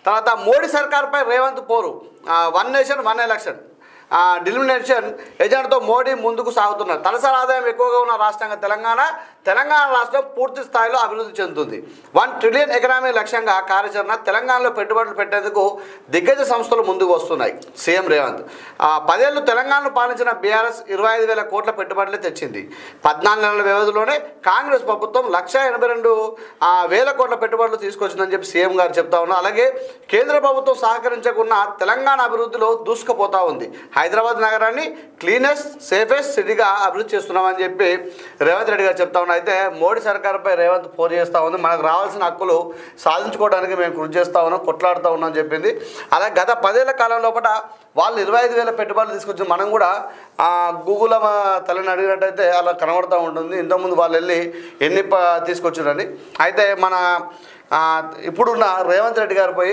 తర్వాత మోడీ సర్కార్పై రేవంత్ పోరు, one nation one election, delimitation ఎజెండాతో మోడీ ముందుకు సాగుతున్నారు. తలసరి ఆదాయం ఎక్కువగా ఉన్న రాష్ట్రంగా తెలంగాణ రాష్ట్రం పూర్తి స్థాయిలో అభివృద్ధి చెందుతుంది. 1 ట్రిలియన్ ఎకనామీ లక్ష్యంగా కార్యాచరణ, తెలంగాణలో పెట్టుబడులు పెట్టేందుకు దిగ్గజ సంస్థలు ముందుకు వస్తున్నాయి. సీఎం రేవంత్ 10 ఏళ్లు తెలంగాణను పాలించిన బీఆర్ఎస్ 25,000 కోట్ల పెట్టుబడులు తెచ్చింది. 14 నెలల వ్యవధిలోనే కాంగ్రెస్ ప్రభుత్వం 1,82,000 కోట్ల పెట్టుబడులు తీసుకొచ్చిందని చెప్పి సీఎం గారు చెప్తా ఉన్నారు. అలాగే కేంద్ర ప్రభుత్వం సహకరించకుండా తెలంగాణ అభివృద్ధిలో దూసుకుపోతా ఉంది. హైదరాబాద్ నగరాన్ని క్లీనెస్ట్ సేఫెస్ట్ సిటీగా అభివృద్ధి చేస్తున్నామని చెప్పి రేవంత్ రెడ్డి గారు చెప్తా ఉన్నారు. అయితే మోడీ సర్కార్పై రేవంత్ పోరు చేస్తూ ఉంది. మనకు రావాల్సిన హక్కులు సాధించుకోవడానికి మేము కృషి చేస్తూ ఉన్నాం, కొట్లాడుతూ ఉన్నాం అని చెప్పింది. అలాగే గత 10 ఏళ్ల కాలం లోపల వాళ్ళు 25,000 పెట్టుబడులు తీసుకొచ్చి మనం కూడా గూగుల్ తలని అడిగినట్టయితే అలా కనబడుతూ ఉంటుంది. ఇంతకుముందు వాళ్ళు వెళ్ళి ఎన్ని తీసుకొచ్చారని. అయితే మన ఇప్పుడున్న రేవంత్ రెడ్డి గారిపై